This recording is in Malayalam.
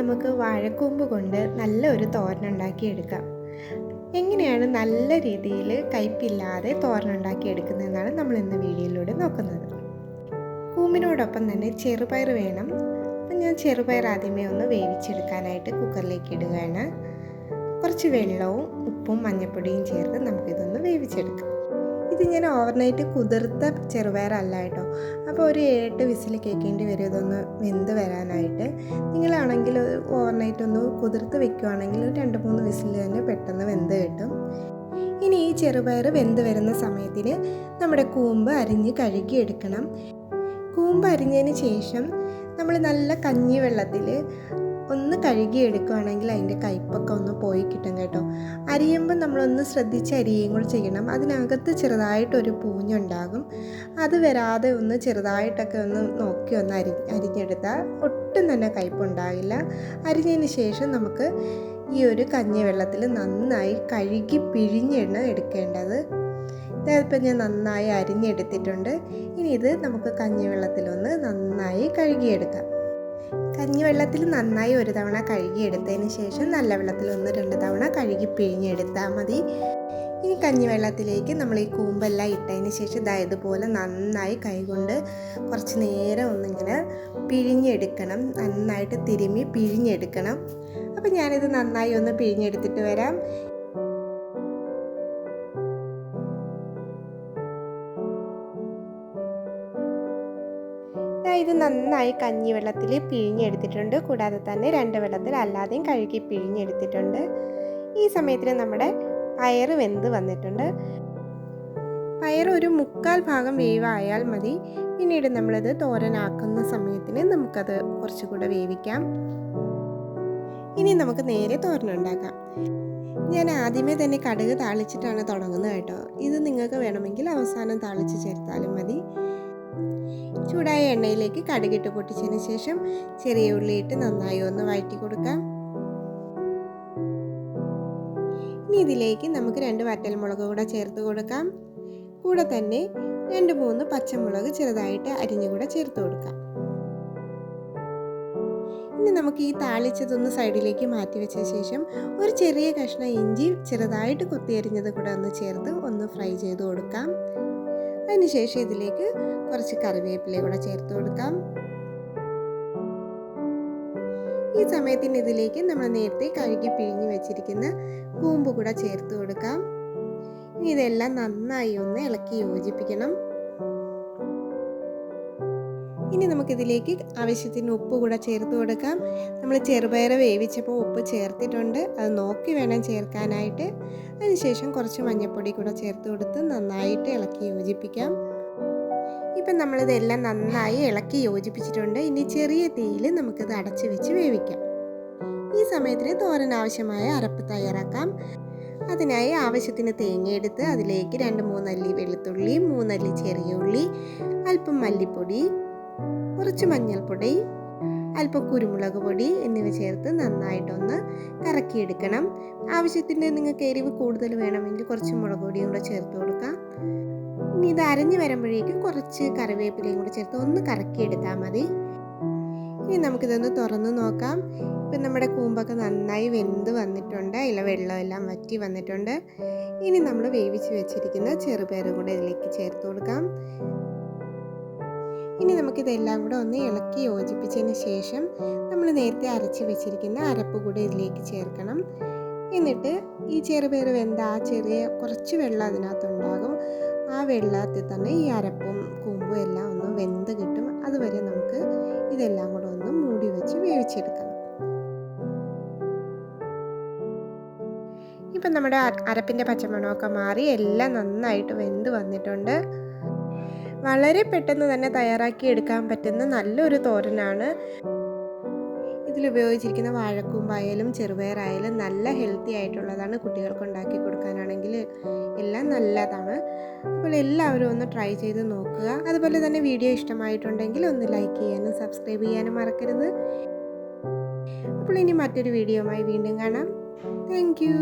നമുക്ക് വാഴക്കൂമ്പ് കൊണ്ട് നല്ലൊരു തോരനുണ്ടാക്കിയെടുക്കാം. എങ്ങനെയാണ് നല്ല രീതിയിൽ കയ്പില്ലാതെ തോരനുണ്ടാക്കിയെടുക്കുന്നതെന്നാണ് നമ്മൾ ഇന്ന് വീഡിയോയിലൂടെ നോക്കുന്നത്. കൂമ്പിനോടൊപ്പം തന്നെ ചെറുപയർ വേണം. അപ്പം ഞാൻ ചെറുപയർ ആദ്യമേ ഒന്ന് വേവിച്ചെടുക്കാനായിട്ട് കുക്കറിലേക്ക് ഇടുകയാണ്. കുറച്ച് വെള്ളവും ഉപ്പും മഞ്ഞൾപ്പൊടിയും ചേർത്ത് നമുക്കിതൊന്ന് വേവിച്ചെടുക്കാം. ഇത് ഞാൻ ഓവർനൈറ്റ് കുതിർത്ത ചെറുപയറല്ല കേട്ടോ. അപ്പോൾ ഒരു 7-8 വിസിൽ കേൾക്കേണ്ടി വരും ഇതൊന്ന് വെന്ത് വരാനായിട്ട്. നിങ്ങളാണെങ്കിൽ ഓവർനൈറ്റ് ഒന്ന് കുതിർത്ത് വെക്കുകയാണെങ്കിൽ 2-3 വിസിൽ തന്നെ പെട്ടെന്ന് വെന്ത് കിട്ടും. ഇനി ഈ ചെറുപയർ വെന്ത് വരുന്ന സമയത്തിന് നമ്മുടെ കൂമ്പ് അരിഞ്ഞ് കഴുകിയെടുക്കണം. കൂമ്പ് അരിഞ്ഞതിന് ശേഷം നമ്മൾ നല്ല കഞ്ഞിവെള്ളത്തിൽ ഒന്ന് കഴുകിയെടുക്കുകയാണെങ്കിൽ അതിൻ്റെ കയ്പ്പൊക്കെ ഒന്ന് പോയി കിട്ടും കേട്ടോ. അരിയുമ്പോൾ നമ്മളൊന്ന് ശ്രദ്ധിച്ച് അരിയുകയും കൂടി ചെയ്യണം. അതിനകത്ത് ചെറുതായിട്ടൊരു പൂഞ്ഞുണ്ടാകും. അത് വരാതെ ഒന്ന് ചെറുതായിട്ടൊക്കെ ഒന്ന് നോക്കി ഒന്ന് അരിഞ്ഞെടുത്താൽ ഒട്ടും തന്നെ കയ്പ്പുണ്ടാകില്ല. അരിഞ്ഞതിന് ശേഷം നമുക്ക് ഈ ഒരു കഞ്ഞിവെള്ളത്തിൽ നന്നായി കഴുകി പിഴിഞ്ഞാണ് എടുക്കേണ്ടത്. ഇതിപ്പോൾ ഞാൻ നന്നായി അരിഞ്ഞെടുത്തിട്ടുണ്ട്. ഇനി ഇത് നമുക്ക് കഞ്ഞിവെള്ളത്തിലൊന്ന് നന്നായി കഴുകിയെടുക്കാം. കഞ്ഞിവെള്ളത്തിൽ നന്നായി ഒരു തവണ കഴുകിയെടുത്തതിന് ശേഷം നല്ല വെള്ളത്തിൽ 1-2 തവണ കഴുകി പിഴിഞ്ഞെടുത്താൽ മതി. ഇനി കഞ്ഞിവെള്ളത്തിലേക്ക് നമ്മൾ ഈ കൂമ്പെല്ലാം ഇട്ടതിന് ശേഷം ഇതുപോലെ നന്നായി കൈകൊണ്ട് കുറച്ച് നേരം ഒന്നിങ്ങനെ പിഴിഞ്ഞെടുക്കണം. നന്നായിട്ട് തിരുമ്മി പിഴിഞ്ഞെടുക്കണം. അപ്പം ഞാനിത് നന്നായി ഒന്ന് പിഴിഞ്ഞെടുത്തിട്ട് വരാം. ഇത് നന്നായി കഞ്ഞിവെള്ളത്തിൽ പിഴിഞ്ഞെടുത്തിട്ടുണ്ട്. കൂടാതെ തന്നെ 2 വെള്ളത്തിൽ അല്ലാതെയും കഴുകി പിഴിഞ്ഞെടുത്തിട്ടുണ്ട്. ഈ സമയത്തിന് നമ്മുടെ പയർ വെന്ത് വന്നിട്ടുണ്ട്. പയർ ഒരു 1/4 ഭാഗം വേവായാൽ മതി. പിന്നീട് നമ്മളത് തോരനാക്കുന്ന സമയത്തിന് നമുക്കത് കുറച്ചുകൂടെ വേവിക്കാം. ഇനി നമുക്ക് നേരെ തോരനുണ്ടാക്കാം. ഞാൻ ആദ്യമേ തന്നെ കടുക് താളിച്ചിട്ടാണ് തുടങ്ങുന്നത് കേട്ടോ. ഇത് നിങ്ങൾക്ക് വേണമെങ്കിൽ അവസാനം താളിച്ച് ചേർത്താലും മതി. ചൂടായ എണ്ണയിലേക്ക് കടുകിട്ട് പൊട്ടിച്ചതിന് ശേഷം ചെറിയ ഉള്ളിയിട്ട് നന്നായി ഒന്ന് വഴറ്റി കൊടുക്കാം. ഇനി ഇതിലേക്ക് നമുക്ക് 2 വറ്റൽമുളക് കൂടെ ചേർത്ത് കൊടുക്കാം. കൂടെ തന്നെ 2-3 പച്ചമുളക് ചെറുതായിട്ട് അരിഞ്ഞുകൂടെ ചേർത്ത് കൊടുക്കാം. ഇനി നമുക്ക് ഈ താളിച്ചതൊന്ന് സൈഡിലേക്ക് മാറ്റി വെച്ച ശേഷം ഒരു ചെറിയ കഷ്ണം ഇഞ്ചി ചെറുതായിട്ട് കൊത്തിയരിഞ്ഞത് കൂടെ ഒന്ന് ചേർത്ത് ഒന്ന് ഫ്രൈ ചെയ്ത് കൊടുക്കാം. അതിനുശേഷം ഇതിലേക്ക് കുറച്ച് കറിവേപ്പില കൂടെ ചേർത്ത് കൊടുക്കാം. ഈ സമയത്തിന് ഇതിലേക്ക് നമ്മൾ നേരത്തെ കഴുകി പിഴിഞ്ഞ് വെച്ചിരിക്കുന്ന കൂമ്പ് കൂടെ ചേർത്ത് കൊടുക്കാം. ഇനി ഇതെല്ലാം നന്നായി ഒന്ന് ഇളക്കി യോജിപ്പിക്കണം. ഇനി നമുക്കിതിലേക്ക് ആവശ്യത്തിന് ഉപ്പ് കൂടെ ചേർത്ത് കൊടുക്കാം. നമ്മൾ ചെറുപയർ വേവിച്ചപ്പോൾ ഉപ്പ് ചേർത്തിട്ടുണ്ട്. അത് നോക്കി വേണം ചേർക്കാനായിട്ട്. അതിനുശേഷം കുറച്ച് മഞ്ഞൾപ്പൊടി കൂടെ ചേർത്ത് കൊടുത്ത് നന്നായിട്ട് ഇളക്കി യോജിപ്പിക്കാം. ഇപ്പം നമ്മളിതെല്ലാം നന്നായി ഇളക്കി യോജിപ്പിച്ചിട്ടുണ്ട്. ഇനി ചെറിയ തീയിൽ നമുക്കിത് അടച്ച് വെച്ച് വേവിക്കാം. ഈ സമയത്തിന് തോരൻ ആവശ്യമായ അരപ്പ് തയ്യാറാക്കാം. അതിനായി ആവശ്യത്തിന് തേങ്ങ എടുത്ത് അതിലേക്ക് 2-3 അല്ലി വെളുത്തുള്ളി, 3 അല്ലി ചെറിയ ഉള്ളി, അല്പം മല്ലിപ്പൊടി, കുറച്ച് മഞ്ഞൾപ്പൊടി, അല്പം കുരുമുളക് പൊടി എന്നിവ ചേർത്ത് നന്നായിട്ടൊന്ന് കറക്കിയെടുക്കണം. ആവശ്യത്തിന് നിങ്ങൾക്ക് എരിവ് കൂടുതൽ വേണമെങ്കിൽ കുറച്ച് മുളക് പൊടിയും കൂടെ ചേർത്ത് കൊടുക്കാം. ഇനി ഇത് അരഞ്ഞ് വരുമ്പോഴേക്കും കുറച്ച് കറിവേപ്പിലയും കൂടെ ചേർത്ത് ഒന്ന് കറക്കിയെടുത്താൽ മതി. ഇനി നമുക്കിതൊന്ന് തുറന്ന് നോക്കാം. ഇപ്പം നമ്മുടെ കൂമ്പൊക്കെ നന്നായി വെന്ത് വന്നിട്ടുണ്ട്. അതിലെ വെള്ളമെല്ലാം വറ്റി വന്നിട്ടുണ്ട്. ഇനി നമ്മൾ വേവിച്ച് വെച്ചിരിക്കുന്ന ചെറുപയറും കൂടെ ഇതിലേക്ക് ചേർത്ത് കൊടുക്കാം. ഇനി നമുക്കിതെല്ലാം കൂടെ ഒന്ന് ഇളക്കി യോജിപ്പിച്ചതിന് ശേഷം നമ്മൾ നേരത്തെ അരച്ച് വെച്ചിരിക്കുന്ന അരപ്പ് കൂടെ ഇതിലേക്ക് ചേർക്കണം. എന്നിട്ട് ഈ ചെറുപയർ വെന്ത ആ ചെറിയ കുറച്ച് വെള്ളം അതിനകത്തുണ്ടാകും. ആ വെള്ളത്തിൽ തന്നെ ഈ അരപ്പും കൂമ്പും എല്ലാം ഒന്ന് വെന്ത് കിട്ടും. അതുവരെ നമുക്ക് ഇതെല്ലാം കൂടെ ഒന്ന് മൂടി വെച്ച് വേവിച്ചെടുക്കണം. ഇപ്പം നമ്മുടെ അരപ്പിൻ്റെ പച്ചമണമൊക്കെ മാറി എല്ലാം നന്നായിട്ട് വെന്ത് വന്നിട്ടുണ്ട്. വളരെ പെട്ടെന്ന് തന്നെ തയ്യാറാക്കി എടുക്കാൻ പറ്റുന്ന നല്ലൊരു തോരനാണ്. ഇതിലുപയോഗിച്ചിരിക്കുന്ന വാഴക്കൂമ്പായാലും ചെറുപയറായാലും നല്ല ഹെൽത്തി ആയിട്ടുള്ളതാണ്. കുട്ടികൾക്ക് ഉണ്ടാക്കി കൊടുക്കാനാണെങ്കിൽ എല്ലാം നല്ലതാണ്. അപ്പോൾ എല്ലാവരും ഒന്ന് ട്രൈ ചെയ്ത് നോക്കുക. അതുപോലെ തന്നെ വീഡിയോ ഇഷ്ടമായിട്ടുണ്ടെങ്കിൽ ഒന്ന് ലൈക്ക് ചെയ്യാനും സബ്സ്ക്രൈബ് ചെയ്യാനും മറക്കരുത്. അപ്പോൾ ഇനി മറ്റൊരു വീഡിയോയുമായി വീണ്ടും കാണാം. Thank you.